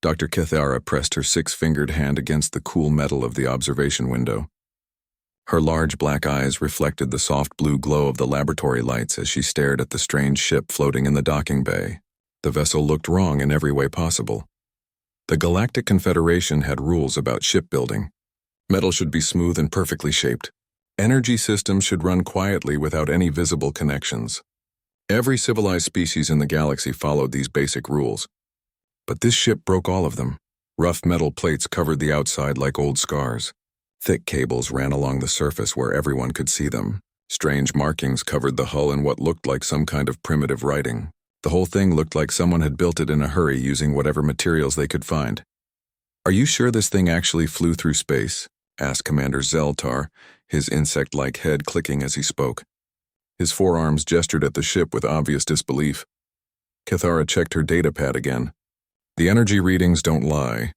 Dr. Kithara pressed her six-fingered hand against the cool metal of the observation window. Her large black eyes reflected the soft blue glow of the laboratory lights as she stared at the strange ship floating in the docking bay. The vessel looked wrong in every way possible. The Galactic Confederation had rules about shipbuilding. Metal should be smooth and perfectly shaped. Energy systems should run quietly without any visible connections. Every civilized species in the galaxy followed these basic rules. But this ship broke all of them. Rough metal plates covered the outside like old scars. Thick cables ran along the surface where everyone could see them. Strange markings covered the hull in what looked like some kind of primitive writing. The whole thing looked like someone had built it in a hurry using whatever materials they could find. "Are you sure this thing actually flew through space?" asked Commander Zeltar, his insect-like head clicking as he spoke. His forearms gestured at the ship with obvious disbelief. Kithara checked her datapad again. "The energy readings don't lie.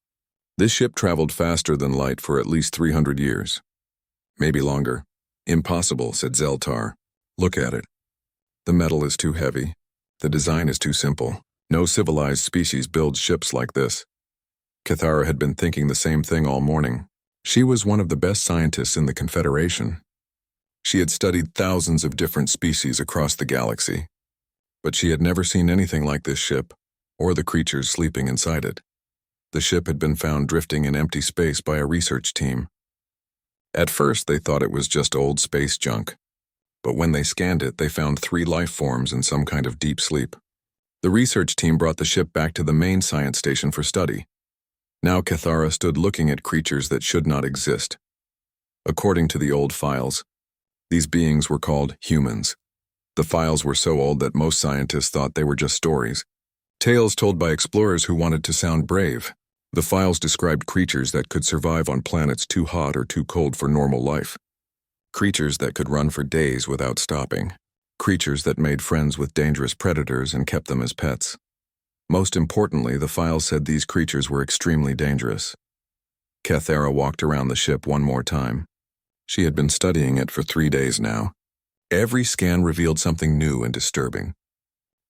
This ship traveled faster than light for at least 300 years. Maybe longer." "Impossible," said Zeltar. "Look at it. The metal is too heavy. The design is too simple. No civilized species builds ships like this." Kithara had been thinking the same thing all morning. She was one of the best scientists in the Confederation. She had studied thousands of different species across the galaxy, but she had never seen anything like this ship, or the creatures sleeping inside it. The ship had been found drifting in empty space by a research team. At first, they thought it was just old space junk, but when they scanned it, they found 3 life forms in some kind of deep sleep. The research team brought the ship back to the main science station for study. Now Kithara stood looking at creatures that should not exist. According to the old files, these beings were called humans. The files were so old that most scientists thought they were just stories. Tales told by explorers who wanted to sound brave. The files described creatures that could survive on planets too hot or too cold for normal life. Creatures that could run for days without stopping. Creatures that made friends with dangerous predators and kept them as pets. Most importantly, the files said these creatures were extremely dangerous. Kithara walked around the ship one more time. She had been studying it for 3 days now. Every scan revealed something new and disturbing.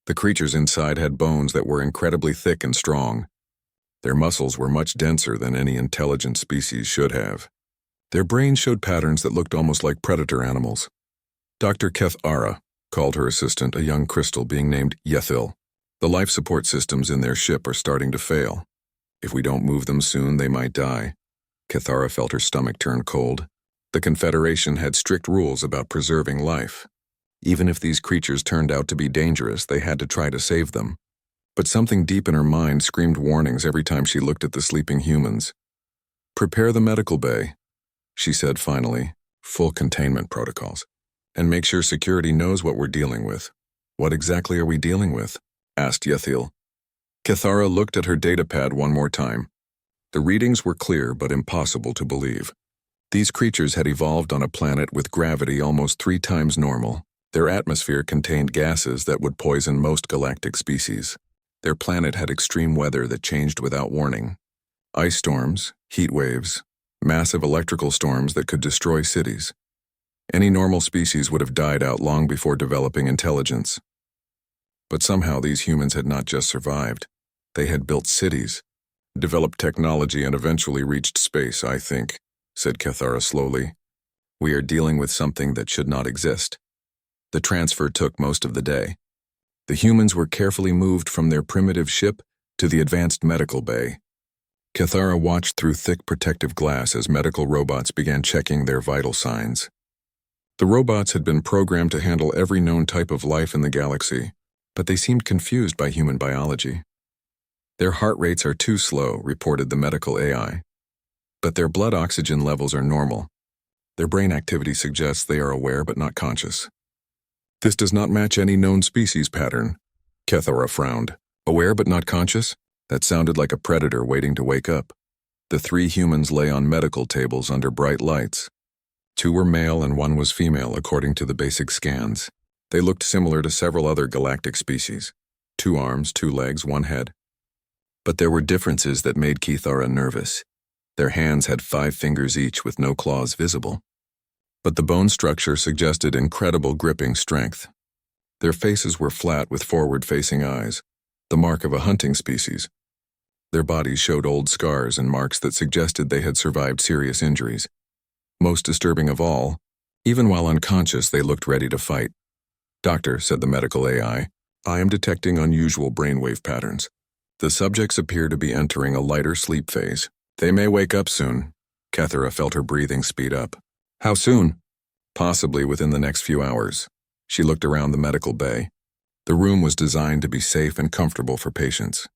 The creatures inside had bones that were incredibly thick and strong. Their muscles were much denser than any intelligent species should have. Their brains showed patterns that looked almost like predator animals. Dr. Kithara called her assistant, a young crystal being named Yethil. "The life support systems in their ship are starting to fail. If we don't move them soon, they might die." Kithara felt her stomach turn cold. The Confederation had strict rules about preserving life. Even if these creatures turned out to be dangerous, they had to try to save them. But something deep in her mind screamed warnings every time she looked at the sleeping humans. "Prepare the medical bay," she said finally. "Full containment protocols. And make sure security knows what we're dealing with." "What exactly are we dealing with?" asked Yethil. Kithara looked at her datapad one more time. The readings were clear but impossible to believe. These creatures had evolved on a planet with gravity almost 3 times normal. Their atmosphere contained gases that would poison most galactic species. Their planet had extreme weather that changed without warning. Ice storms, heat waves, massive electrical storms that could destroy cities. Any normal species would have died out long before developing intelligence. But somehow these humans had not just survived. They had built cities, developed technology, and eventually reached space, I think, said Kithara slowly. "We are dealing with something that should not exist." The transfer took most of the day. The humans were carefully moved from their primitive ship to the advanced medical bay. Kithara watched through thick protective glass as medical robots began checking their vital signs. The robots had been programmed to handle every known type of life in the galaxy, but they seemed confused by human biology. "Their heart rates are too slow," reported the medical AI. "But their blood oxygen levels are normal. Their brain activity suggests they are aware but not conscious." "This does not match any known species pattern." Kithara frowned. "Aware but not conscious? That sounded like a predator waiting to wake up." The 3 humans lay on medical tables under bright lights. 2 were male and 1 was female, according to the basic scans. They looked similar to several other galactic species. 2 arms, 2 legs, 1 head. But there were differences that made Kithara nervous. Their hands had 5 fingers each with no claws visible. But the bone structure suggested incredible gripping strength. Their faces were flat with forward-facing eyes, the mark of a hunting species. Their bodies showed old scars and marks that suggested they had survived serious injuries. Most disturbing of all, even while unconscious, they looked ready to fight. "Doctor," said the medical AI, "I am detecting unusual brainwave patterns. The subjects appear to be entering a lighter sleep phase. They may wake up soon." Kethera felt her breathing speed up. "How soon?" "Possibly within the next few hours." She looked around the medical bay. The room was designed to be safe and comfortable for patients.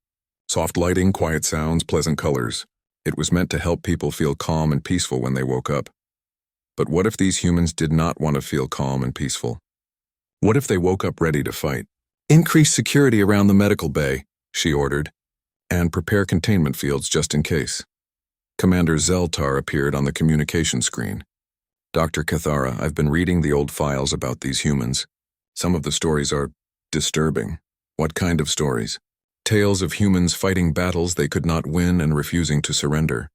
Soft lighting, quiet sounds, pleasant colors. It was meant to help people feel calm and peaceful when they woke up. But what if these humans did not want to feel calm and peaceful? What if they woke up ready to fight? "Increase security around the medical bay," she ordered, "and prepare containment fields just in case." Commander Zeltar appeared on the communication screen. "Dr. Kethara, I've been reading the old files about these humans. Some of the stories are disturbing." "What kind of stories?" "Tales of humans fighting battles they could not win and refusing to surrender.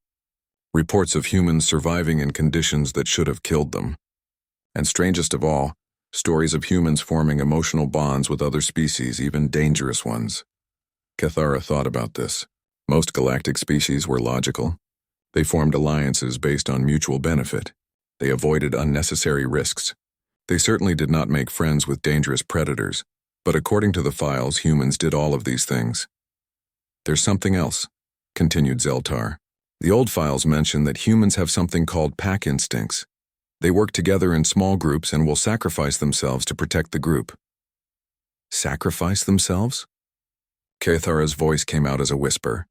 Reports of humans surviving in conditions that should have killed them. And strangest of all, stories of humans forming emotional bonds with other species, even dangerous ones." Kethara thought about this. Most galactic species were logical. They formed alliances based on mutual benefit. They avoided unnecessary risks. They certainly did not make friends with dangerous predators, but according to the files, humans did all of these things. "There's something else," continued Zeltar. "The old files mention that humans have something called pack instincts. They work together in small groups and will sacrifice themselves to protect the group." "Sacrifice themselves?" Kethara's voice came out as a whisper.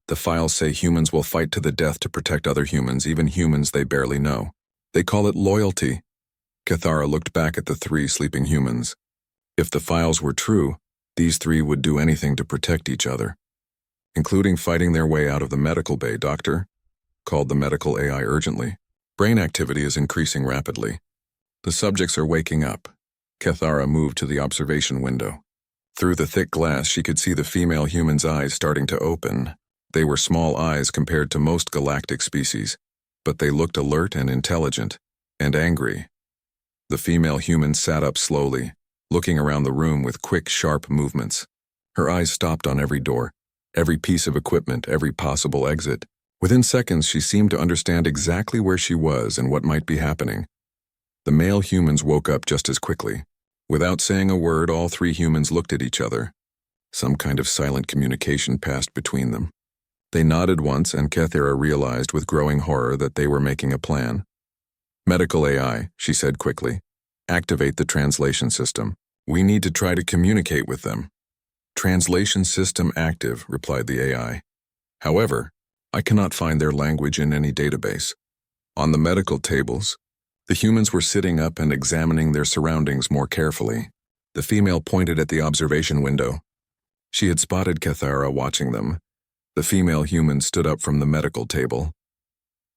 "The files say humans will fight to the death to protect other humans, even humans they barely know. They call it loyalty." Kethara looked back at the three sleeping humans. If the files were true, these three would do anything to protect each other. "Including fighting their way out of the medical bay, Doctor," called the medical AI urgently. "Brain activity is increasing rapidly. The subjects are waking up." Kethara moved to the observation window. Through the thick glass, she could see the female human's eyes starting to open. They were small eyes compared to most galactic species, but they looked alert and intelligent, and angry. The female human sat up slowly, looking around the room with quick, sharp movements. Her eyes stopped on every door, every piece of equipment, every possible exit. Within seconds, she seemed to understand exactly where she was and what might be happening. The male humans woke up just as quickly. Without saying a word, all three humans looked at each other. Some kind of silent communication passed between them. They nodded once, and Kethera realized with growing horror that they were making a plan. "Medical AI," she said quickly. "Activate the translation system. We need to try to communicate with them." "Translation system active," replied the AI. "However, I cannot find their language in any database." On the medical tables, the humans were sitting up and examining their surroundings more carefully. The female pointed at the observation window. She had spotted Kethara watching them. The female human stood up from the medical table.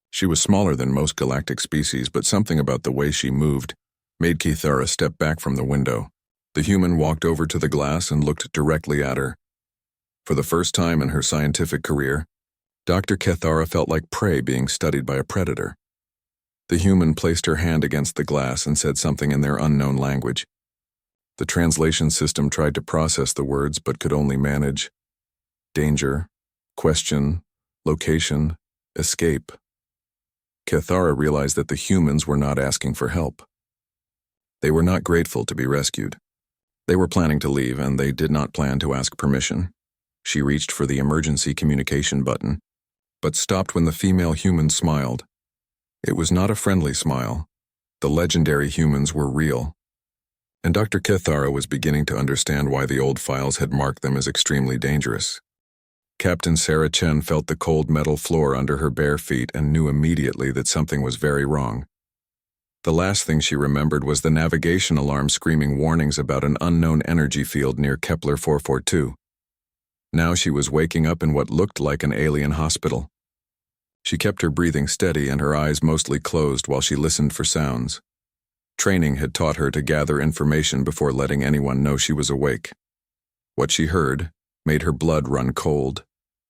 She was smaller than most galactic species, but something about the way she moved made Kethara step back from the window. The human walked over to the glass and looked directly at her. For the first time in her scientific career, Dr. Kethara felt like prey being studied by a predator. The human placed her hand against the glass and said something in their unknown language. The translation system tried to process the words but could only manage danger, question, location, escape. Kethara realized that the humans were not asking for help. They were not grateful to be rescued. They were planning to leave, and they did not plan to ask permission. She reached for the emergency communication button, but stopped when the female human smiled. It was not a friendly smile. The legendary humans were real. And Dr. Kethara was beginning to understand why the old files had marked them as extremely dangerous. Captain Sarah Chen felt the cold metal floor under her bare feet and knew immediately that something was very wrong. The last thing she remembered was the navigation alarm screaming warnings about an unknown energy field near Kepler 442. Now she was waking up in what looked like an alien hospital. She kept her breathing steady and her eyes mostly closed while she listened for sounds. Training had taught her to gather information before letting anyone know she was awake. What she heard made her blood run cold.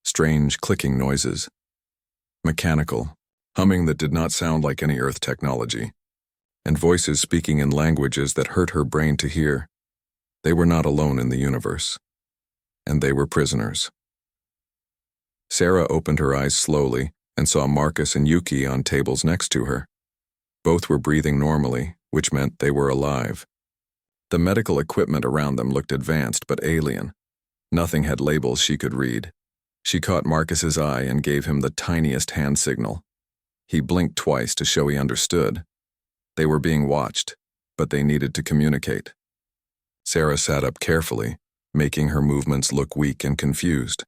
Strange clicking noises. Mechanical, humming that did not sound like any Earth technology. And voices speaking in languages that hurt her brain to hear. They were not alone in the universe. And they were prisoners. Sarah opened her eyes slowly and saw Marcus and Yuki on tables next to her. Both were breathing normally, which meant they were alive. The medical equipment around them looked advanced but alien. Nothing had labels she could read. She caught Marcus's eye and gave him the tiniest hand signal. He blinked twice to show he understood. They were being watched, but they needed to communicate. Sarah sat up carefully, making her movements look weak and confused.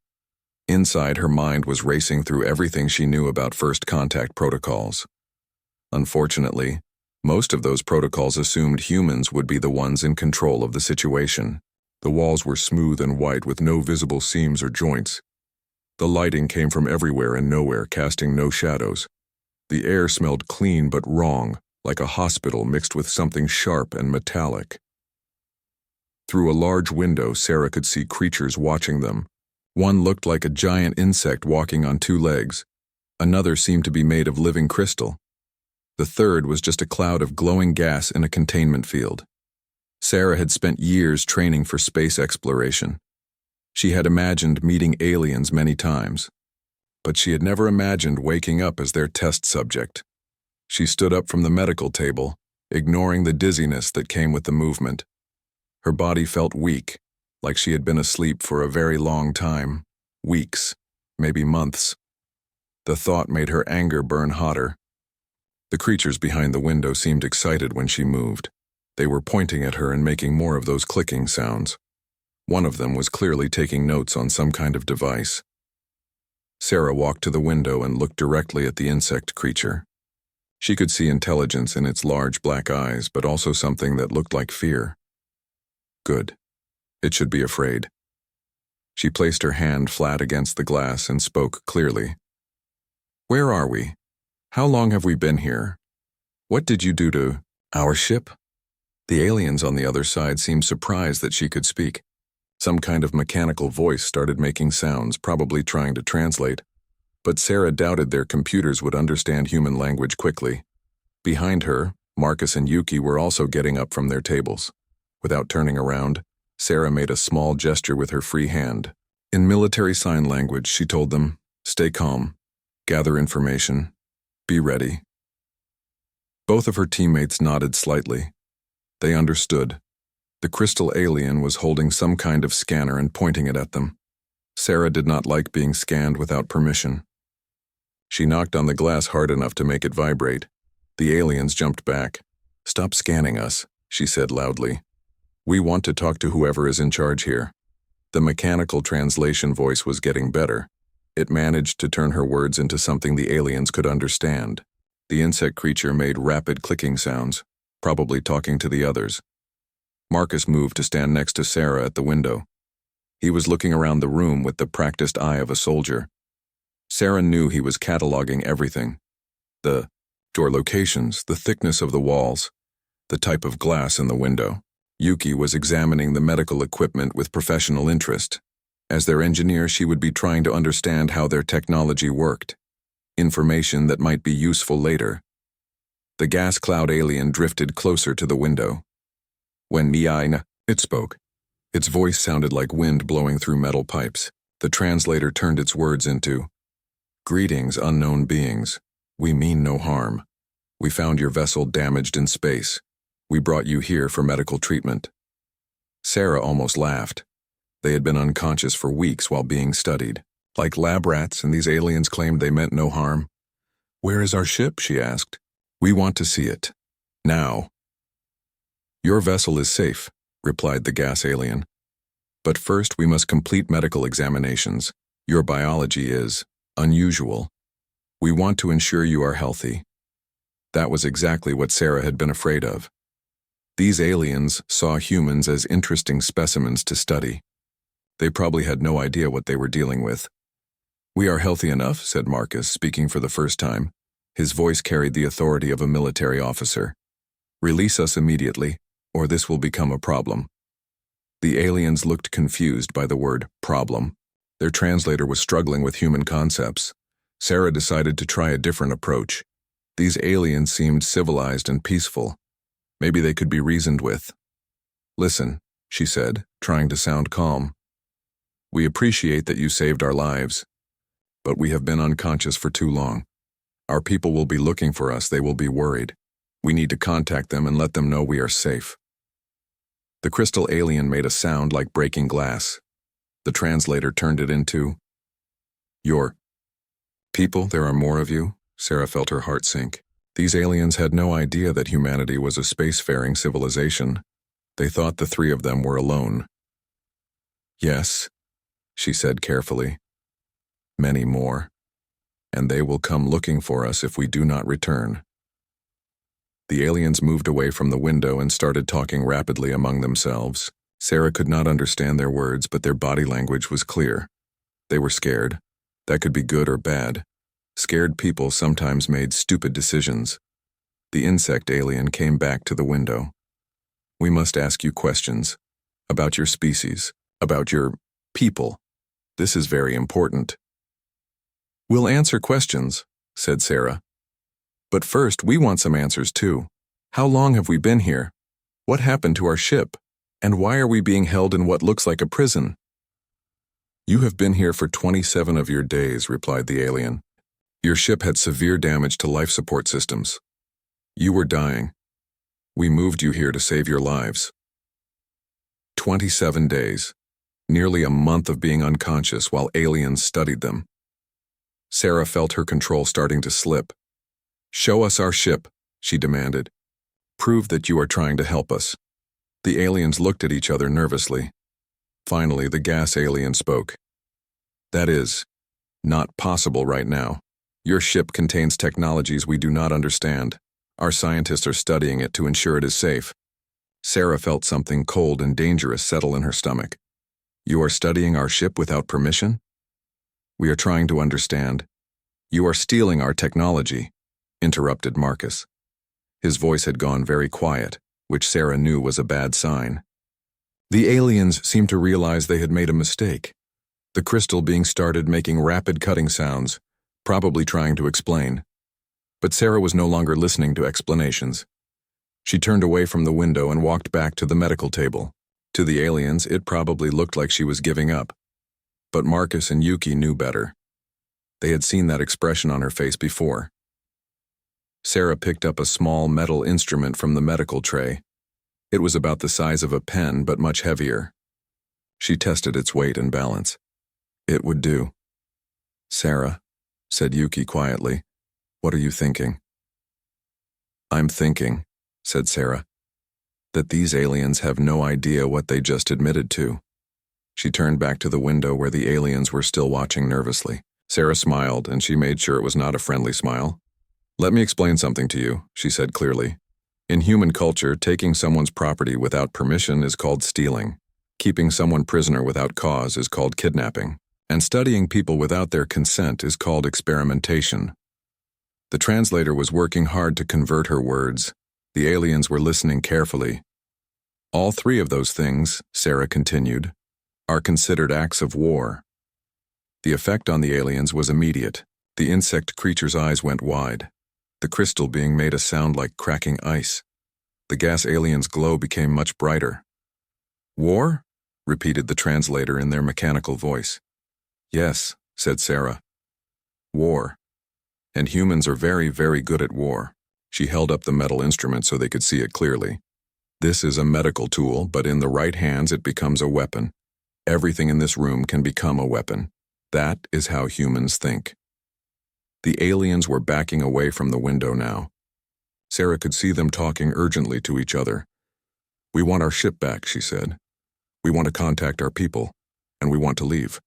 Inside, her mind was racing through everything she knew about first contact protocols. Unfortunately, most of those protocols assumed humans would be the ones in control of the situation. The walls were smooth and white with no visible seams or joints. The lighting came from everywhere and nowhere, casting no shadows. The air smelled clean but wrong, like a hospital mixed with something sharp and metallic. Through a large window, Sarah could see creatures watching them. One looked like a giant insect walking on two legs. Another seemed to be made of living crystal. The third was just a cloud of glowing gas in a containment field. Sarah had spent years training for space exploration. She had imagined meeting aliens many times, but she had never imagined waking up as their test subject. She stood up from the medical table, ignoring the dizziness that came with the movement. Her body felt weak, like she had been asleep for a very long time, weeks, maybe months. The thought made her anger burn hotter. The creatures behind the window seemed excited when she moved. They were pointing at her and making more of those clicking sounds. One of them was clearly taking notes on some kind of device. Sarah walked to the window and looked directly at the insect creature. She could see intelligence in its large black eyes, but also something that looked like fear. Good. It should be afraid. She placed her hand flat against the glass and spoke clearly. Where are we? How long have we been here? What did you do to our ship? The aliens on the other side seemed surprised that she could speak. Some kind of mechanical voice started making sounds, probably trying to translate. But Sarah doubted their computers would understand human language quickly. Behind her, Marcus and Yuki were also getting up from their tables. Without turning around, Sarah made a small gesture with her free hand. In military sign language, she told them, "Stay calm, gather information, be ready." Both of her teammates nodded slightly. They understood. The crystal alien was holding some kind of scanner and pointing it at them. Sarah did not like being scanned without permission. She knocked on the glass hard enough to make it vibrate. The aliens jumped back. "Stop scanning us," she said loudly. "We want to talk to whoever is in charge here." The mechanical translation voice was getting better. It managed to turn her words into something the aliens could understand. The insect creature made rapid clicking sounds, probably talking to the others. Marcus moved to stand next to Sarah at the window. He was looking around the room with the practiced eye of a soldier. Sarah knew he was cataloging everything. The door locations, the thickness of the walls, the type of glass in the window. Yuki was examining the medical equipment with professional interest. As their engineer, she would be trying to understand how their technology worked. Information that might be useful later. The gas cloud alien drifted closer to the window. When Miaina, it spoke. Its voice sounded like wind blowing through metal pipes. The translator turned its words into, "Greetings, unknown beings. We mean no harm. We found your vessel damaged in space. We brought you here for medical treatment." Sarah almost laughed. They had been unconscious for weeks while being studied. Like lab rats, and these aliens claimed they meant no harm. "Where is our ship?" she asked. "We want to see it. Now." "Your vessel is safe," replied the gas alien. "But first we must complete medical examinations. Your biology is unusual. We want to ensure you are healthy." That was exactly what Sarah had been afraid of. These aliens saw humans as interesting specimens to study. They probably had no idea what they were dealing with. "We are healthy enough," said Marcus, speaking for the first time. His voice carried the authority of a military officer. "Release us immediately, or this will become a problem." The aliens looked confused by the word problem. Their translator was struggling with human concepts. Sarah decided to try a different approach. These aliens seemed civilized and peaceful. Maybe they could be reasoned with. "Listen," she said, trying to sound calm. "We appreciate that you saved our lives. but we have been unconscious for too long. Our people will be looking for us. They will be worried. We need to contact them and let them know we are safe." The crystal alien made a sound like breaking glass. The translator turned it into, "Your people, there are more of you?" Sarah felt her heart sink. These aliens had no idea that humanity was a spacefaring civilization. They thought the three of them were alone. "Yes," she said carefully. "Many more. And they will come looking for us if we do not return." The aliens moved away from the window and started talking rapidly among themselves. Sarah could not understand their words, but their body language was clear. They were scared. That could be good or bad. Scared people sometimes made stupid decisions. The insect alien came back to the window. "We must ask you questions. About your species. About your people. This is very important." "We'll answer questions," said Sarah. "But first, we want some answers too. How long have we been here? What happened to our ship? And why are we being held in what looks like a prison?" "You have been here for 27 of your days," replied the alien. "Your ship had severe damage to life support systems. You were dying. We moved you here to save your lives." 27 days. Nearly a month of being unconscious while aliens studied them. Sarah felt her control starting to slip. "Show us our ship," she demanded. "Prove that you are trying to help us." The aliens looked at each other nervously. Finally, the gas alien spoke. "That is not possible right now. Your ship contains technologies we do not understand. Our scientists are studying it to ensure it is safe." Sarah felt something cold and dangerous settle in her stomach. "You are studying our ship without permission?" "We are trying to understand." "You are stealing our technology," interrupted Marcus. His voice had gone very quiet, which Sarah knew was a bad sign. The aliens seemed to realize they had made a mistake. The crystal being started making rapid cutting sounds, probably trying to explain. But Sarah was no longer listening to explanations. She turned away from the window and walked back to the medical table. To the aliens, it probably looked like she was giving up. But Marcus and Yuki knew better. They had seen that expression on her face before. Sarah picked up a small metal instrument from the medical tray. It was about the size of a pen, but much heavier. She tested its weight and balance. It would do. "Sarah," said Yuki quietly, "what are you thinking?" "I'm thinking," said Sarah, "that these aliens have no idea what they just admitted to." She turned back to the window where the aliens were still watching nervously. Sarah smiled, and she made sure it was not a friendly smile. "Let me explain something to you," she said clearly. "In human culture, taking someone's property without permission is called stealing. Keeping someone prisoner without cause is called kidnapping. And studying people without their consent is called experimentation." The translator was working hard to convert her words. The aliens were listening carefully. "All three of those things," Sarah continued, "are considered acts of war." The effect on the aliens was immediate. The insect creature's eyes went wide. The crystal being made a sound like cracking ice. The gas alien's glow became much brighter. "War?" repeated the translator in their mechanical voice. "Yes," said Sarah. "War. And humans are very, very good at war." She held up the metal instrument so they could see it clearly. "This is a medical tool, but in the right hands it becomes a weapon. Everything in this room can become a weapon. That is how humans think." The aliens were backing away from the window now. Sarah could see them talking urgently to each other. "We want our ship back," she said. "We want to contact our people, and we want to leave.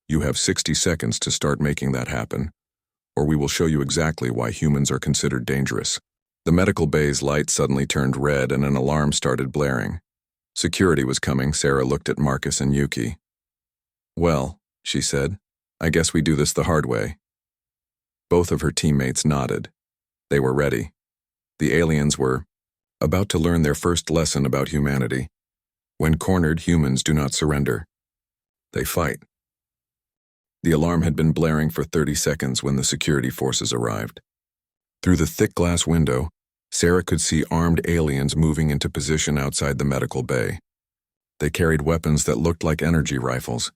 You have 60 seconds to start making that happen, or we will show you exactly why humans are considered dangerous." The medical bay's light suddenly turned red and an alarm started blaring. Security was coming. Sarah looked at Marcus and Yuki. "Well," she said, "I guess we do this the hard way." Both of her teammates nodded. They were ready. The aliens were about to learn their first lesson about humanity. When cornered, humans do not surrender. They fight. The alarm had been blaring for 30 seconds when the security forces arrived. Through the thick glass window, Sarah could see armed aliens moving into position outside the medical bay. They carried weapons that looked like energy rifles,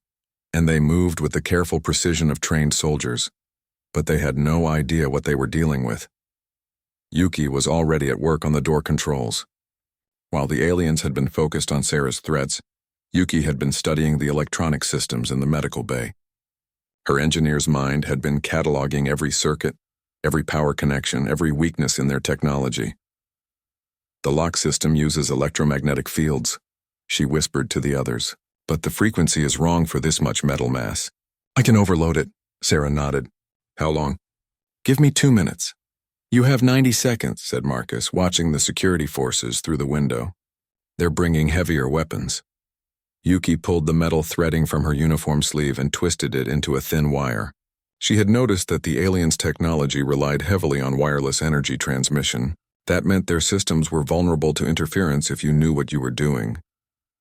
and they moved with the careful precision of trained soldiers, but they had no idea what they were dealing with. Yuki was already at work on the door controls. While the aliens had been focused on Sarah's threats, Yuki had been studying the electronic systems in the medical bay. Her engineer's mind had been cataloging every circuit, every power connection, every weakness in their technology. "The lock system uses electromagnetic fields," she whispered to the others, "but the frequency is wrong for this much metal mass." "I can overload it," Sarah nodded. "How long?" "Give me 2 minutes." "You have 90 seconds, said Marcus, watching the security forces through the window. "They're bringing heavier weapons." Yuki pulled the metal threading from her uniform sleeve and twisted it into a thin wire. She had noticed that the aliens' technology relied heavily on wireless energy transmission. That meant their systems were vulnerable to interference if you knew what you were doing.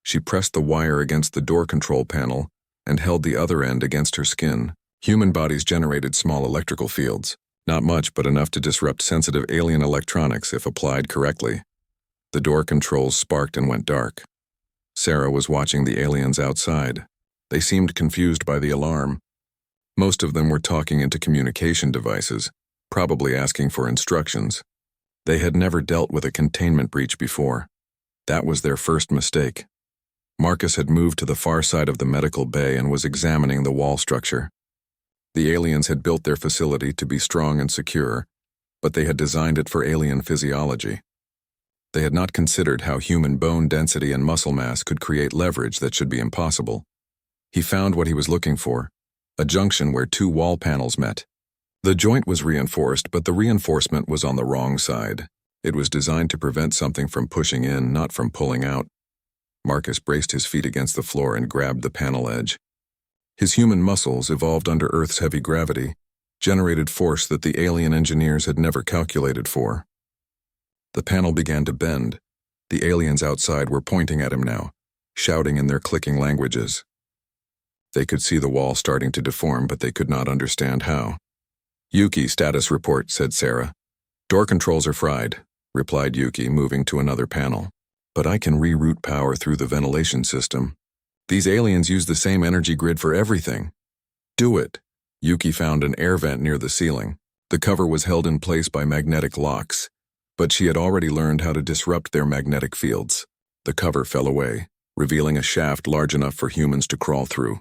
She pressed the wire against the door control panel and held the other end against her skin. Human bodies generated small electrical fields, not much but enough to disrupt sensitive alien electronics if applied correctly. The door controls sparked and went dark. Sarah was watching the aliens outside. They seemed confused by the alarm. Most of them were talking into communication devices, probably asking for instructions. They had never dealt with a containment breach before. That was their first mistake. Marcus had moved to the far side of the medical bay and was examining the wall structure. The aliens had built their facility to be strong and secure, but they had designed it for alien physiology. They had not considered how human bone density and muscle mass could create leverage that should be impossible. He found what he was looking for, a junction where 2 wall panels met. The joint was reinforced, but the reinforcement was on the wrong side. It was designed to prevent something from pushing in, not from pulling out. Marcus braced his feet against the floor and grabbed the panel edge. His human muscles, evolved under Earth's heavy gravity, generated force that the alien engineers had never calculated for. The panel began to bend. The aliens outside were pointing at him now, shouting in their clicking languages. They could see the wall starting to deform, but they could not understand how. "Yuki, status report," said Sarah. "Door controls are fried," replied Yuki, moving to another panel. "But I can reroute power through the ventilation system. These aliens use the same energy grid for everything." "Do it." Yuki found an air vent near the ceiling. The cover was held in place by magnetic locks, but she had already learned how to disrupt their magnetic fields. The cover fell away, revealing a shaft large enough for humans to crawl through.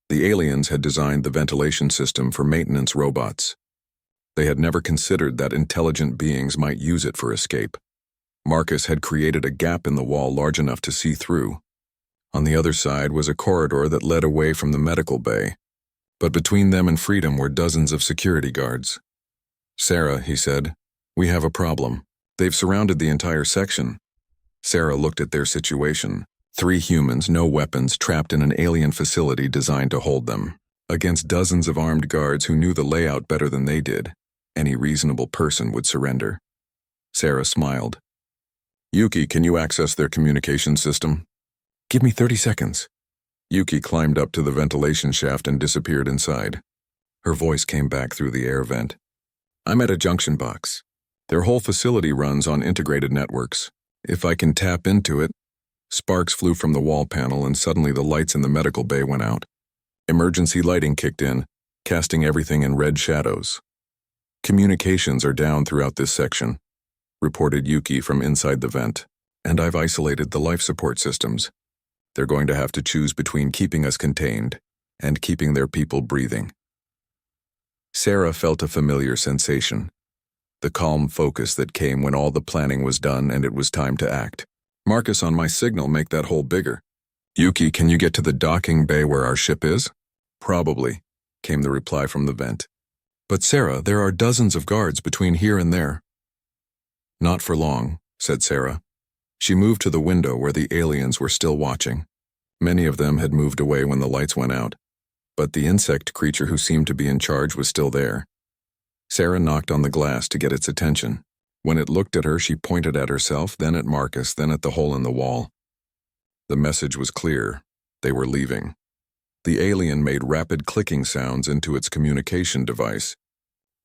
The aliens had designed the ventilation system for maintenance robots. They had never considered that intelligent beings might use it for escape. Marcus had created a gap in the wall large enough to see through. On the other side was a corridor that led away from the medical bay, but between them and freedom were dozens of security guards. "Sarah," he said, "we have a problem. They've surrounded the entire section." Sarah looked at their situation. 3 humans, no weapons, trapped in an alien facility designed to hold them. Against dozens of armed guards who knew the layout better than they did, any reasonable person would surrender. Sarah smiled. "Yuki, can you access their communication system?" "Give me 30 seconds. Yuki climbed up to the ventilation shaft and disappeared inside. Her voice came back through the air vent. "I'm at a junction box. Their whole facility runs on integrated networks. If I can tap into it..." Sparks flew from the wall panel and suddenly the lights in the medical bay went out. Emergency lighting kicked in, casting everything in red shadows. "Communications are down throughout this section," reported Yuki from inside the vent, "and I've isolated the life support systems. They're going to have to choose between keeping us contained and keeping their people breathing." Sarah felt a familiar sensation, the calm focus that came when all the planning was done and it was time to act. "Marcus, on my signal, make that hole bigger." "Yuki, can you get to the docking bay where our ship is?" "Probably," came the reply from the vent. "But Sarah, there are dozens of guards between here and there." "Not for long," said Sarah. She moved to the window where the aliens were still watching. Many of them had moved away when the lights went out, but the insect creature who seemed to be in charge was still there. Sarah knocked on the glass to get its attention. When it looked at her, she pointed at herself, then at Marcus, then at the hole in the wall. The message was clear. They were leaving. The alien made rapid clicking sounds into its communication device,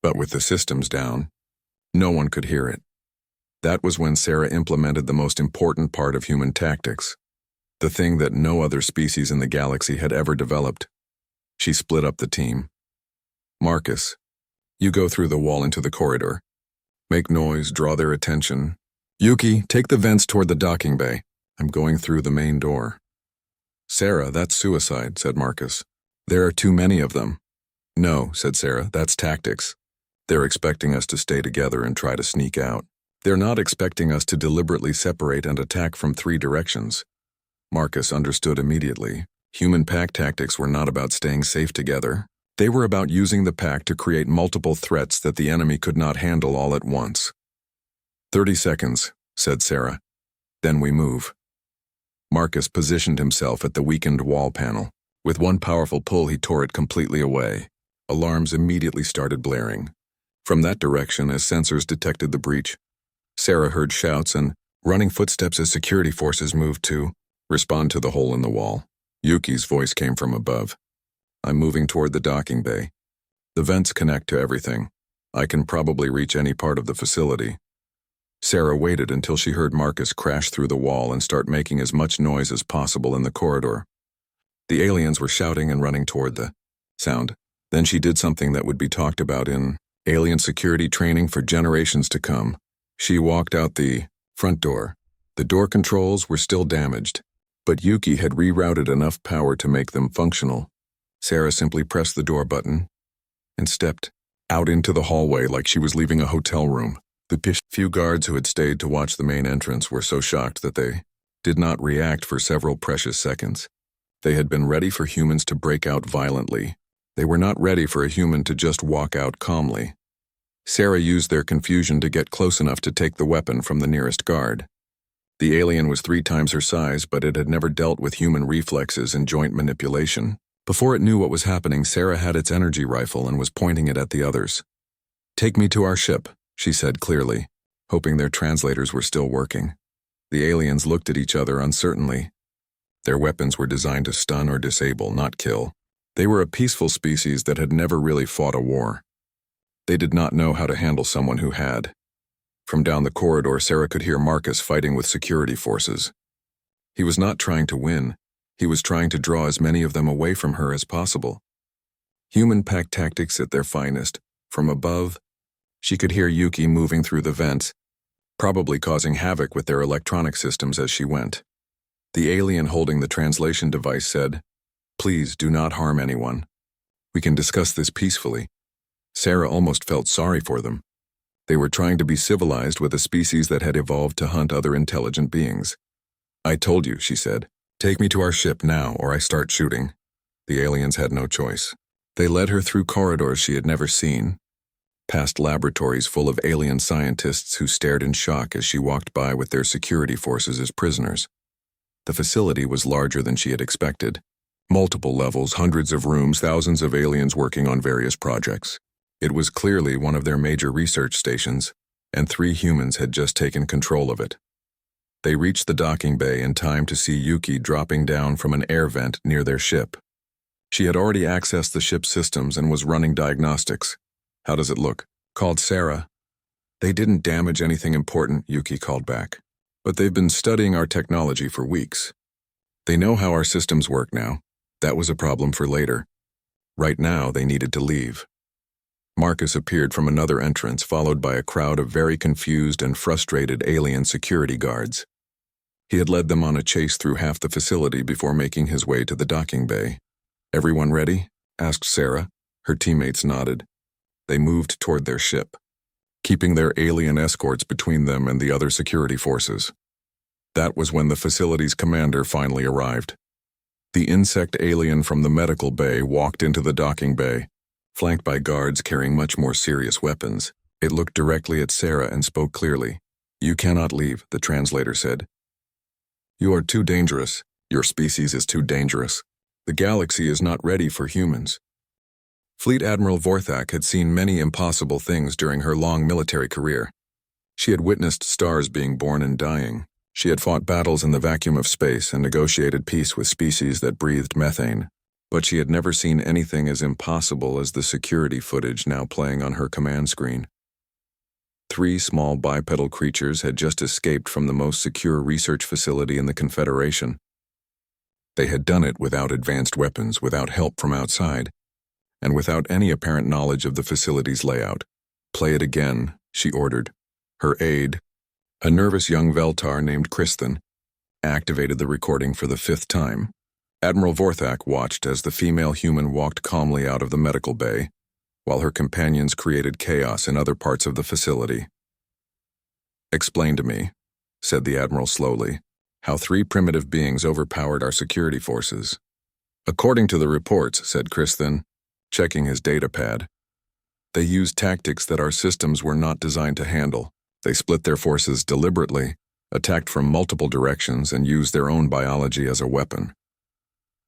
but with the systems down, no one could hear it. That was when Sarah implemented the most important part of human tactics, the thing that no other species in the galaxy had ever developed. She split up the team. Marcus, you go through the wall into the corridor. Make noise, draw their attention. Yuki, take the vents toward the docking bay. I'm going through the main door. Sarah, that's suicide, said Marcus. There are too many of them. No, said Sarah, that's tactics. They're expecting us to stay together and try to sneak out. They're not expecting us to deliberately separate and attack from 3 directions. Marcus understood immediately. Human pack tactics were not about staying safe together. They were about using the pack to create multiple threats that the enemy could not handle all at once. 30 seconds, said Sarah. Then we move. Marcus positioned himself at the weakened wall panel. With one powerful pull, he tore it completely away. Alarms immediately started blaring. From that direction, as sensors detected the breach, Sarah heard shouts and running footsteps as security forces moved to respond to the hole in the wall. Yuki's voice came from above. I'm moving toward the docking bay. The vents connect to everything. I can probably reach any part of the facility. Sarah waited until she heard Marcus crash through the wall and start making as much noise as possible in the corridor. The aliens were shouting and running toward the sound. Then she did something that would be talked about in alien security training for generations to come. She walked out the front door. The door controls were still damaged, but Yuki had rerouted enough power to make them functional. Sarah simply pressed the door button and stepped out into the hallway like she was leaving a hotel room. The few guards who had stayed to watch the main entrance were so shocked that they did not react for several precious seconds. They had been ready for humans to break out violently. They were not ready for a human to just walk out calmly. Sarah used their confusion to get close enough to take the weapon from the nearest guard. The alien was 3 times her size, but it had never dealt with human reflexes and joint manipulation. Before it knew what was happening, Sarah had its energy rifle and was pointing it at the others. Take me to our ship, she said clearly, hoping their translators were still working. The aliens looked at each other uncertainly. Their weapons were designed to stun or disable, not kill. They were a peaceful species that had never really fought a war. They did not know how to handle someone who had. From down the corridor, Sarah could hear Marcus fighting with security forces. He was not trying to win. He was trying to draw as many of them away from her as possible. Human pack tactics at their finest. From above, she could hear Yuki moving through the vents, probably causing havoc with their electronic systems as she went. The alien holding the translation device said, "Please do not harm anyone. We can discuss this peacefully." Sarah almost felt sorry for them. They were trying to be civilized with a species that had evolved to hunt other intelligent beings. "I told you," she said. "Take me to our ship now, or I start shooting." The aliens had no choice. They led her through corridors she had never seen, past laboratories full of alien scientists who stared in shock as she walked by with their security forces as prisoners. The facility was larger than she had expected. Multiple levels, hundreds of rooms, thousands of aliens working on various projects. It was clearly one of their major research stations, and 3 humans had just taken control of it. They reached the docking bay in time to see Yuki dropping down from an air vent near their ship. She had already accessed the ship's systems and was running diagnostics. "How does it look?" called Sarah. "They didn't damage anything important," Yuki called back. "But they've been studying our technology for weeks. They know how our systems work now. That was a problem for later. Right now, they needed to leave." Marcus appeared from another entrance, followed by a crowd of very confused and frustrated alien security guards. He had led them on a chase through half the facility before making his way to the docking bay. "Everyone ready?" asked Sarah. Her teammates nodded. They moved toward their ship, keeping their alien escorts between them and the other security forces. That was when the facility's commander finally arrived. The insect alien from the medical bay walked into the docking bay, flanked by guards carrying much more serious weapons. It looked directly at Sarah and spoke clearly. "You cannot leave," the translator said. "You are too dangerous. Your species is too dangerous. The galaxy is not ready for humans." Fleet Admiral Vorthak had seen many impossible things during her long military career. She had witnessed stars being born and dying. She had fought battles in the vacuum of space and negotiated peace with species that breathed methane. But she had never seen anything as impossible as the security footage now playing on her command screen. 3 small bipedal creatures had just escaped from the most secure research facility in the Confederation. They had done it without advanced weapons, without help from outside, and without any apparent knowledge of the facility's layout. "Play it again," she ordered. Her aide, a nervous young Veltar named Kristen, activated the recording for the 5th time. Admiral Vorthak watched as the female human walked calmly out of the medical bay, while her companions created chaos in other parts of the facility. "Explain to me," said the Admiral slowly, "how 3 primitive beings overpowered our security forces." "According to the reports," said Kristen, checking his data pad, "they used tactics that our systems were not designed to handle. They split their forces deliberately, attacked from multiple directions, and used their own biology as a weapon."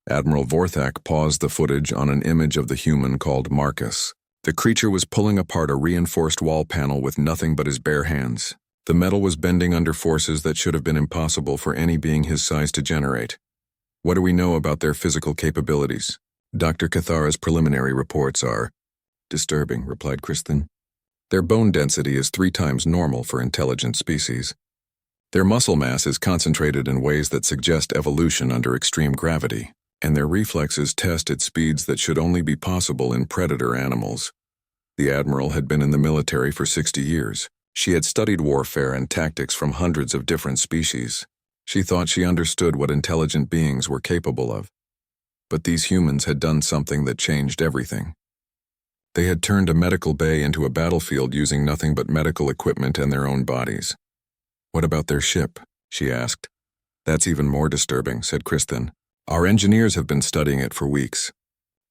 Admiral Vorthak paused the footage on an image of the human called Marcus. The creature was pulling apart a reinforced wall panel with nothing but his bare hands. The metal was bending under forces that should have been impossible for any being his size to generate. "What do we know about their physical capabilities?" "Dr. Cathara's preliminary reports are disturbing," replied Kristen. "Their bone density is 3 times normal for intelligent species. Their muscle mass is concentrated in ways that suggest evolution under extreme gravity, and their reflexes test at speeds that should only be possible in predator animals." The Admiral had been in the military for 60 years. She had studied warfare and tactics from hundreds of different species. She thought she understood what intelligent beings were capable of. But these humans had done something that changed everything. They had turned a medical bay into a battlefield using nothing but medical equipment and their own bodies. "What about their ship?" she asked. "That's even more disturbing," said Kristen. "Our engineers have been studying it for weeks.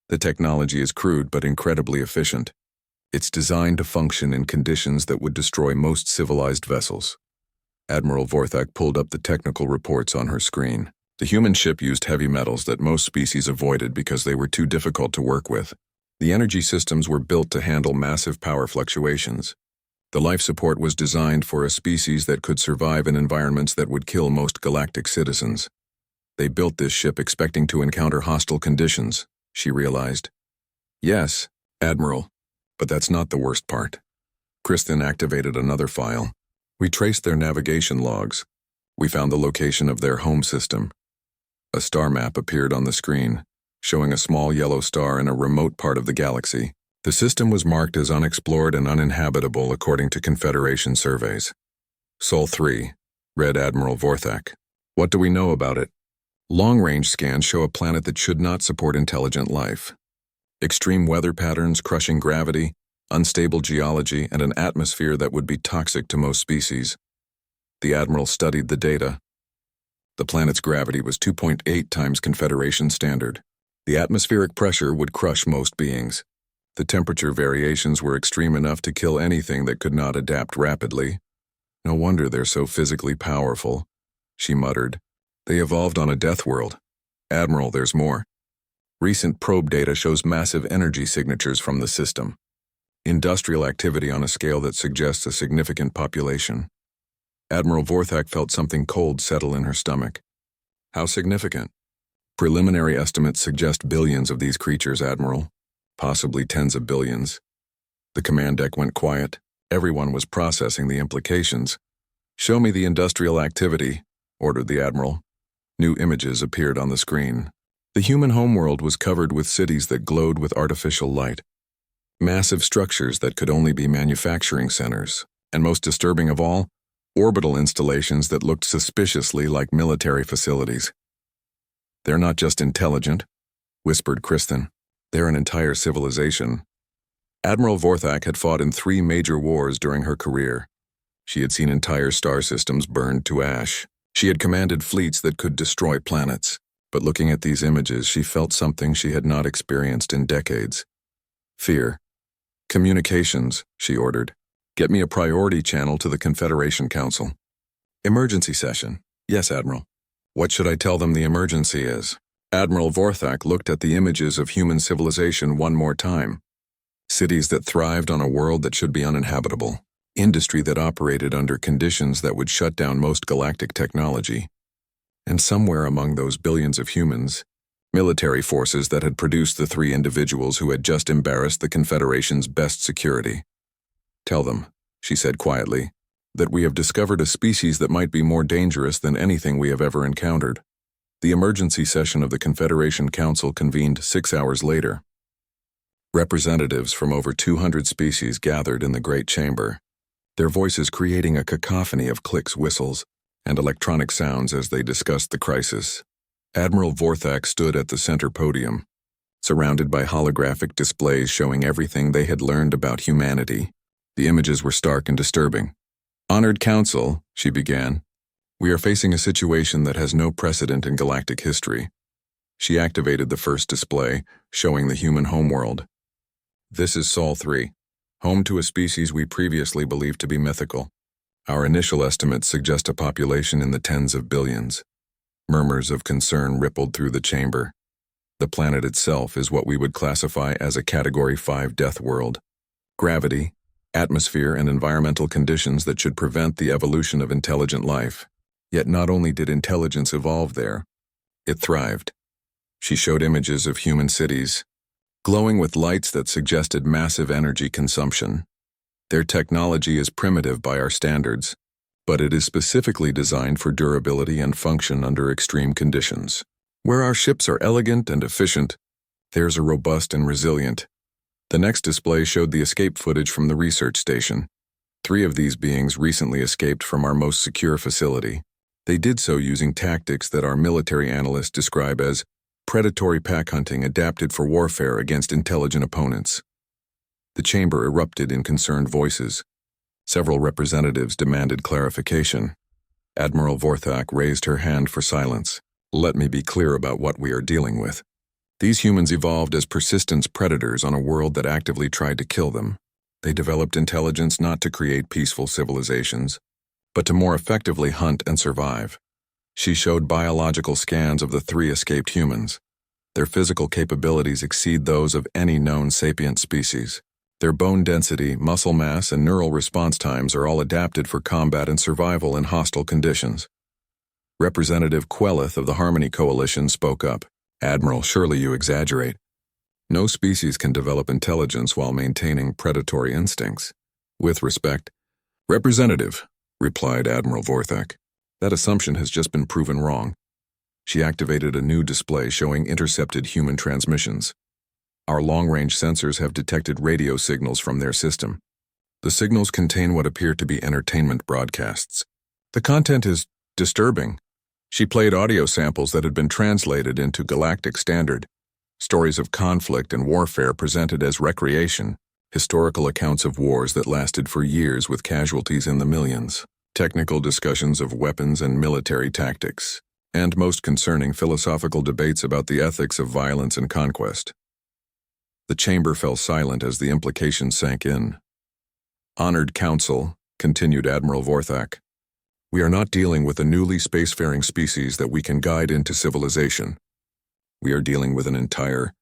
The technology is crude but incredibly efficient. It's designed to function in conditions that would destroy most civilized vessels." Admiral Vorthak pulled up the technical reports on her screen. The human ship used heavy metals that most species avoided because they were too difficult to work with. The energy systems were built to handle massive power fluctuations. The life support was designed for a species that could survive in environments that would kill most galactic citizens. They built this ship expecting to encounter hostile conditions, she realized. "Yes, Admiral. But that's not the worst part." Kristen activated another file. "We traced their navigation logs. We found the location of their home system." A star map appeared on the screen, showing a small yellow star in a remote part of the galaxy. The system was marked as unexplored and uninhabitable according to Confederation surveys. "Sol 3, read Admiral Vorthak. "What do we know about it?" "Long-range scans show a planet that should not support intelligent life. Extreme weather patterns, crushing gravity, unstable geology, and an atmosphere that would be toxic to most species." The Admiral studied the data. The planet's gravity was 2.8 times Confederation standard. The atmospheric pressure would crush most beings. The temperature variations were extreme enough to kill anything that could not adapt rapidly. "No wonder they're so physically powerful," she muttered. "They evolved on a death world." "Admiral, there's more. Recent probe data shows massive energy signatures from the system. Industrial activity on a scale that suggests a significant population." Admiral Vorthak felt something cold settle in her stomach. "How significant?" "Preliminary estimates suggest billions of these creatures, Admiral. Possibly tens of billions." The command deck went quiet. Everyone was processing the implications. "Show me the industrial activity," ordered the Admiral. New images appeared on the screen. The human homeworld was covered with cities that glowed with artificial light. Massive structures that could only be manufacturing centers, and most disturbing of all, orbital installations that looked suspiciously like military facilities. "They're not just intelligent," whispered Kristen. "They're an entire civilization." Admiral Vorthak had fought in 3 major wars during her career. She had seen entire star systems burned to ash. She had commanded fleets that could destroy planets. But looking at these images, she felt something she had not experienced in decades. Fear. "Communications," she ordered. "Get me a priority channel to the Confederation Council." "Emergency session." "Yes, Admiral." "What should I tell them the emergency is?" Admiral Vorthak looked at the images of human civilization one more time. Cities that thrived on a world that should be uninhabitable. Industry that operated under conditions that would shut down most galactic technology. And somewhere among those billions of humans, military forces that had produced the 3 individuals who had just embarrassed the Confederation's best security. "Tell them," she said quietly, "that we have discovered a species that might be more dangerous than anything we have ever encountered. The emergency session of the Confederation Council convened 6 hours later. Representatives from over 200 species gathered in the Great Chamber, their voices creating a cacophony of clicks, whistles, and electronic sounds as they discussed the crisis. Admiral Vorthak stood at the center podium, surrounded by holographic displays showing everything they had learned about humanity. The images were stark and disturbing. "Honored Council," she began, "we are facing a situation that has no precedent in galactic history." She activated the first display, showing the human homeworld. "This is Sol 3, home to a species we previously believed to be mythical. Our initial estimates suggest a population in the tens of billions." Murmurs of concern rippled through the chamber. The planet itself is what we would classify as a Category 5 death world. Gravity, atmosphere, and environmental conditions that should prevent the evolution of intelligent life. Yet not only did intelligence evolve there, it thrived. She showed images of human cities, glowing with lights that suggested massive energy consumption. Their technology is primitive by our standards, but it is specifically designed for durability and function under extreme conditions. Where our ships are elegant and efficient, theirs are robust and resilient. The next display showed the escape footage from the research station. 3 of these beings recently escaped from our most secure facility. They did so using tactics that our military analysts describe as predatory pack hunting adapted for warfare against intelligent opponents. The chamber erupted in concerned voices. Several representatives demanded clarification. Admiral Vorthak raised her hand for silence. "Let me be clear about what we are dealing with. These humans evolved as persistence predators on a world that actively tried to kill them. They developed intelligence not to create peaceful civilizations, but to more effectively hunt and survive." She showed biological scans of the 3 escaped humans. Their physical capabilities exceed those of any known sapient species. Their bone density, muscle mass, and neural response times are all adapted for combat and survival in hostile conditions. Representative Quelleth of the Harmony Coalition spoke up. "Admiral, surely you exaggerate. No species can develop intelligence while maintaining predatory instincts." "With respect, Representative," replied Admiral Vorthak, "that assumption has just been proven wrong." She activated a new display showing intercepted human transmissions. "Our long-range sensors have detected radio signals from their system. The signals contain what appear to be entertainment broadcasts. The content is disturbing." She played audio samples that had been translated into galactic standard, stories of conflict and warfare presented as recreation, historical accounts of wars that lasted for years with casualties in the millions, technical discussions of weapons and military tactics, and most concerning philosophical debates about the ethics of violence and conquest. The chamber fell silent as the implications sank in. "Honored Council," continued Admiral Vorthak, "we are not dealing with a newly spacefaring species that we can guide into civilization. We are dealing with an entire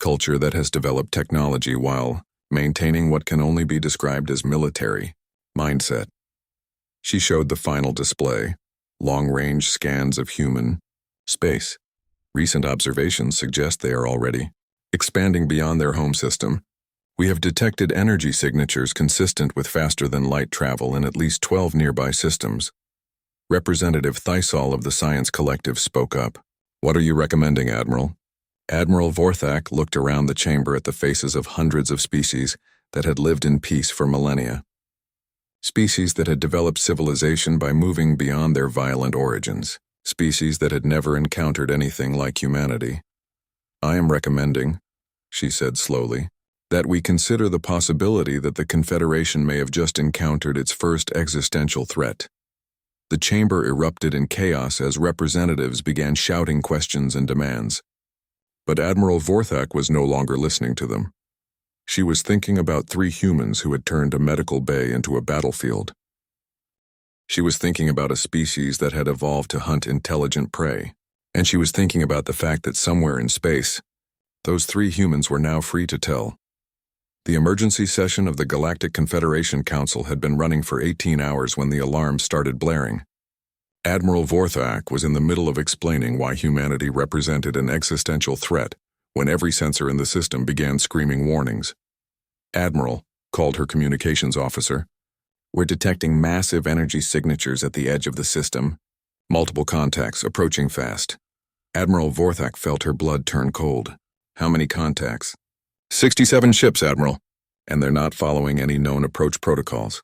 culture that has developed technology while maintaining what can only be described as military mindset." She showed the final display, long-range scans of human space. Recent observations suggest they are already expanding beyond their home system. We have detected energy signatures consistent with faster-than-light travel in at least 12 nearby systems. Representative Thysol of the Science Collective spoke up. "What are you recommending, Admiral?" Admiral Vorthak looked around the chamber at the faces of hundreds of species that had lived in peace for millennia. Species that had developed civilization by moving beyond their violent origins. Species that had never encountered anything like humanity. "I am recommending," she said slowly, "that we consider the possibility that the Confederation may have just encountered its first existential threat." The chamber erupted in chaos as representatives began shouting questions and demands. But Admiral Vorthak was no longer listening to them. She was thinking about 3 humans who had turned a medical bay into a battlefield. She was thinking about a species that had evolved to hunt intelligent prey. And she was thinking about the fact that somewhere in space, those 3 humans were now free to tell. The emergency session of the Galactic Confederation Council had been running for 18 hours when the alarm started blaring. Admiral Vorthak was in the middle of explaining why humanity represented an existential threat when every sensor in the system began screaming warnings. "Admiral," called her communications officer, "we're detecting massive energy signatures at the edge of the system. Multiple contacts approaching fast." Admiral Vorthak felt her blood turn cold. How many contacts? 67 ships, Admiral, and they're not following any known approach protocols.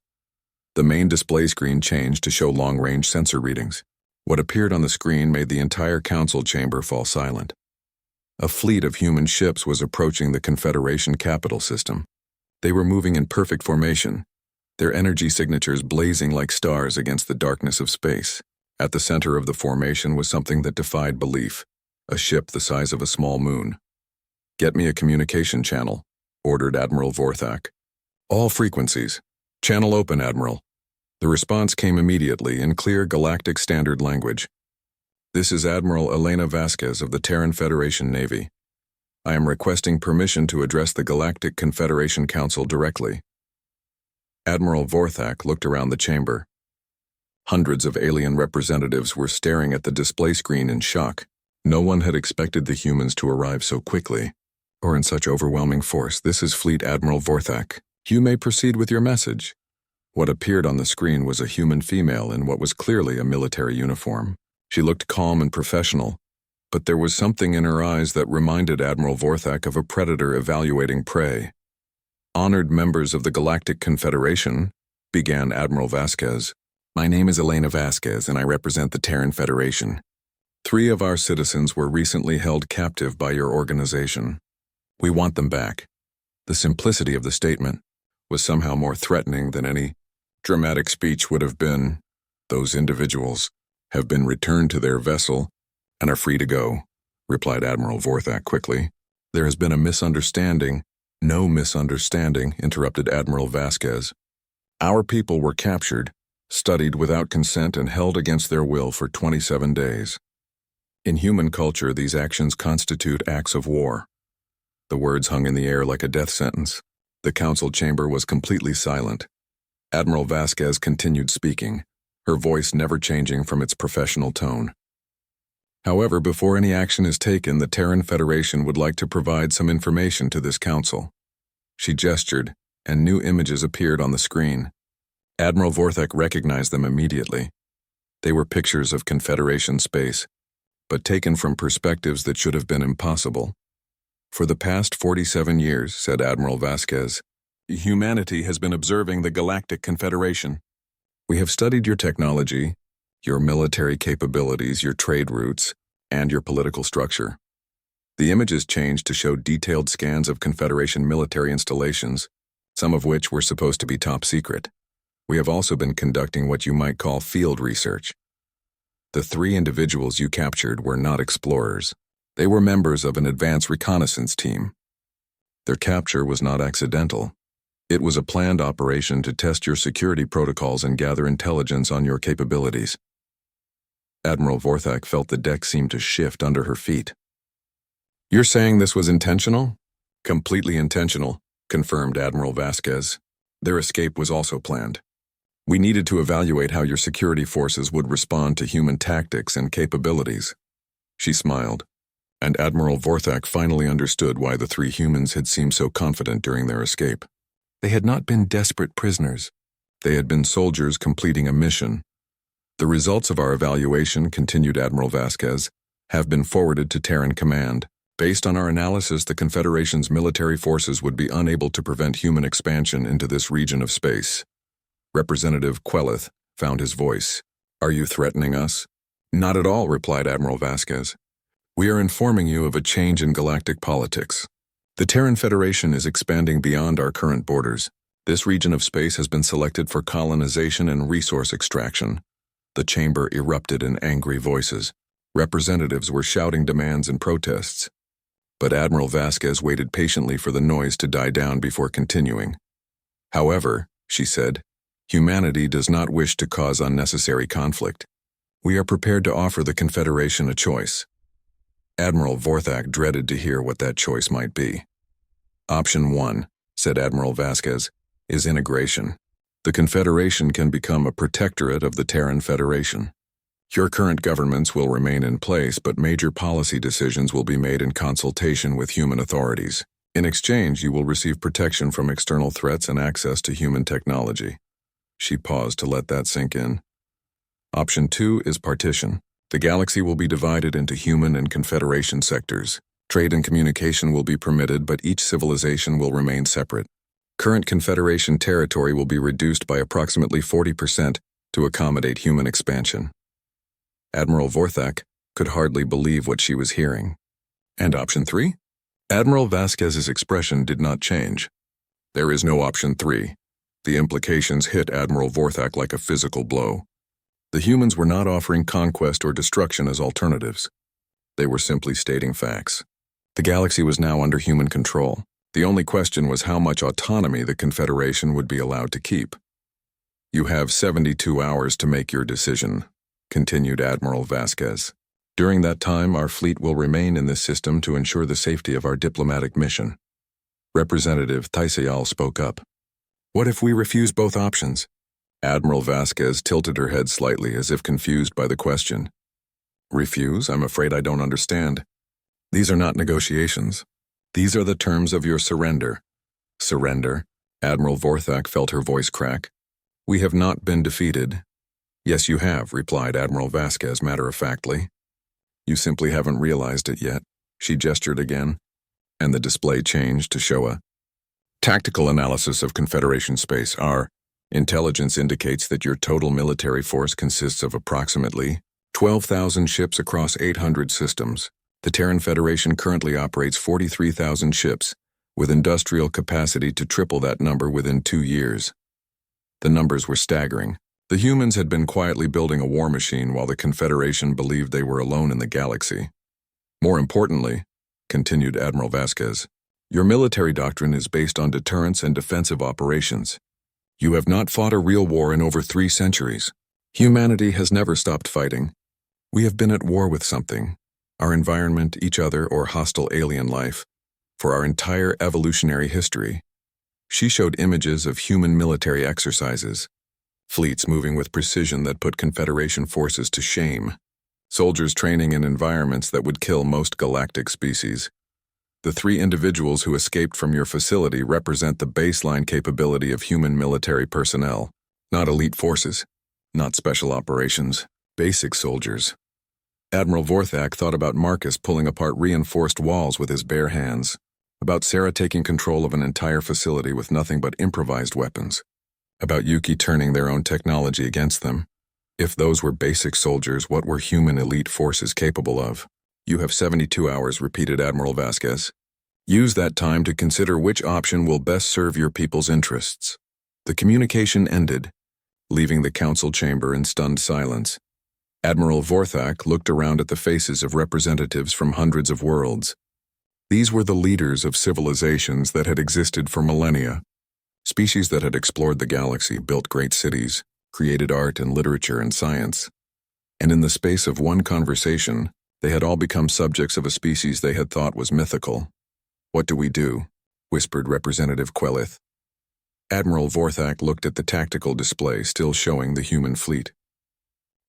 The main display screen changed to show long-range sensor readings. What appeared on the screen made the entire council chamber fall silent. A fleet of human ships was approaching the Confederation capital system. They were moving in perfect formation, their energy signatures blazing like stars against the darkness of space. At the center of the formation was something that defied belief, a ship the size of a small moon. "Get me a communication channel," ordered Admiral Vorthak. "All frequencies. Channel open, Admiral." The response came immediately in clear galactic standard language. "This is Admiral Elena Vasquez of the Terran Federation Navy. I am requesting permission to address the Galactic Confederation Council directly." Admiral Vorthak looked around the chamber. Hundreds of alien representatives were staring at the display screen in shock. No one had expected the humans to arrive so quickly, or in such overwhelming force. "This is Fleet Admiral Vorthak. You may proceed with your message." What appeared on the screen was a human female in what was clearly a military uniform. She looked calm and professional, but there was something in her eyes that reminded Admiral Vorthak of a predator evaluating prey. "Honored members of the Galactic Confederation," began Admiral Vasquez. "My name is Elena Vasquez, and I represent the Terran Federation. 3 of our citizens were recently held captive by your organization. We want them back." The simplicity of the statement was somehow more threatening than any dramatic speech would have been. "Those individuals have been returned to their vessel and are free to go," replied Admiral Vorthak quickly. "There has been a misunderstanding." "No misunderstanding," interrupted Admiral Vasquez. "Our people were captured, studied without consent, and held against their will for 27 days. In human culture, these actions constitute acts of war." The words hung in the air like a death sentence. The council chamber was completely silent. Admiral Vasquez continued speaking, her voice never changing from its professional tone. "However, before any action is taken, the Terran Federation would like to provide some information to this council." She gestured, and new images appeared on the screen. Admiral Vorthak recognized them immediately. They were pictures of Confederation space, but taken from perspectives that should have been impossible. "For the past 47 years, said Admiral Vasquez, humanity has been observing the Galactic Confederation. We have studied your technology, your military capabilities, your trade routes, and your political structure." The images changed to show detailed scans of Confederation military installations, some of which were supposed to be top secret. "We have also been conducting what you might call field research. The 3 individuals you captured were not explorers. They were members of an advanced reconnaissance team. Their capture was not accidental. It was a planned operation to test your security protocols and gather intelligence on your capabilities." Admiral Vorthak felt the deck seem to shift under her feet. "You're saying this was intentional?" "Completely intentional," confirmed Admiral Vasquez. "Their escape was also planned. We needed to evaluate how your security forces would respond to human tactics and capabilities." She smiled, and Admiral Vorthak finally understood why the 3 humans had seemed so confident during their escape. They had not been desperate prisoners. They had been soldiers completing a mission. "The results of our evaluation," continued Admiral Vasquez, "have been forwarded to Terran Command. Based on our analysis, the Confederation's military forces would be unable to prevent human expansion into this region of space." Representative Quelleth found his voice. "Are you threatening us?" "Not at all," replied Admiral Vasquez. "We are informing you of a change in galactic politics. The Terran Federation is expanding beyond our current borders. This region of space has been selected for colonization and resource extraction." The chamber erupted in angry voices. Representatives were shouting demands and protests. But Admiral Vasquez waited patiently for the noise to die down before continuing. "However," she said, "humanity does not wish to cause unnecessary conflict. We are prepared to offer the Confederation a choice." Admiral Vorthak dreaded to hear what that choice might be. "Option 1, said Admiral Vasquez, "is integration. The Confederation can become a protectorate of the Terran Federation. Your current governments will remain in place, but major policy decisions will be made in consultation with human authorities. In exchange, you will receive protection from external threats and access to human technology." She paused to let that sink in. "Option 2 is partition. The galaxy will be divided into human and Confederation sectors. Trade and communication will be permitted, but each civilization will remain separate. Current Confederation territory will be reduced by approximately 40% to accommodate human expansion. Admiral Vorthak could hardly believe what she was hearing. And option 3? Admiral Vasquez's expression did not change. There is no option 3. The implications hit Admiral Vorthak like a physical blow. The humans were not offering conquest or destruction as alternatives. They were simply stating facts. The galaxy was now under human control. The only question was how much autonomy the Confederation would be allowed to keep. You have 72 hours to make your decision, continued Admiral Vasquez. During that time, our fleet will remain in this system to ensure the safety of our diplomatic mission. Representative Taisayal spoke up. What if we refuse both options? Admiral Vasquez tilted her head slightly as if confused by the question. Refuse? I'm afraid I don't understand. These are not negotiations. These are the terms of your surrender. Surrender? Admiral Vorthak felt her voice crack. We have not been defeated. Yes, you have, replied Admiral Vasquez matter-of-factly. You simply haven't realized it yet. She gestured again, and the display changed to show a tactical analysis of Confederation space. Our intelligence indicates that your total military force consists of approximately 12,000 ships across 800 systems. The Terran Federation currently operates 43,000 ships, with industrial capacity to triple that number within 2 years. The numbers were staggering. The humans had been quietly building a war machine while the Confederation believed they were alone in the galaxy. More importantly, continued Admiral Vasquez, your military doctrine is based on deterrence and defensive operations. You have not fought a real war in over 3 centuries. Humanity has never stopped fighting. We have been at war with something, our environment, each other, or hostile alien life, for our entire evolutionary history. She showed images of human military exercises, fleets moving with precision that put Confederation forces to shame, soldiers training in environments that would kill most galactic species. The 3 individuals who escaped from your facility represent the baseline capability of human military personnel, not elite forces, not special operations, basic soldiers. Admiral Vorthak thought about Marcus pulling apart reinforced walls with his bare hands, about Sarah taking control of an entire facility with nothing but improvised weapons, about Yuki turning their own technology against them. If those were basic soldiers, what were human elite forces capable of? You have 72 hours, repeated Admiral Vasquez. Use that time to consider which option will best serve your people's interests. The communication ended, leaving the council chamber in stunned silence. Admiral Vorthak looked around at the faces of representatives from hundreds of worlds. These were the leaders of civilizations that had existed for millennia. Species that had explored the galaxy, built great cities, created art and literature and science. And in the space of one conversation, they had all become subjects of a species they had thought was mythical. What do we do? Whispered Representative Quelith. Admiral Vorthak looked at the tactical display still showing the human fleet.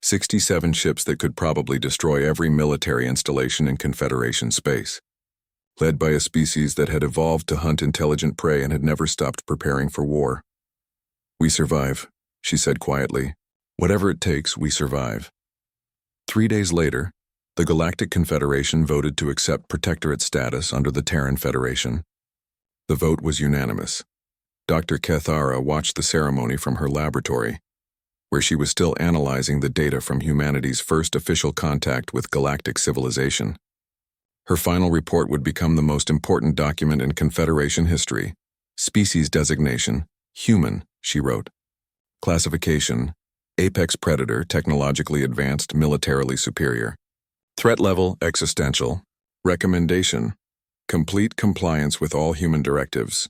67 ships that could probably destroy every military installation in Confederation space. Led by a species that had evolved to hunt intelligent prey and had never stopped preparing for war. We survive, she said quietly. Whatever it takes, we survive. 3 days later, the Galactic Confederation voted to accept protectorate status under the Terran Federation. The vote was unanimous. Dr. Kethara watched the ceremony from her laboratory, where she was still analyzing the data from humanity's first official contact with galactic civilization. Her final report would become the most important document in Confederation history. Species designation, human, she wrote. Classification, apex predator, technologically advanced, militarily superior. Threat level, existential. Recommendation, complete compliance with all human directives.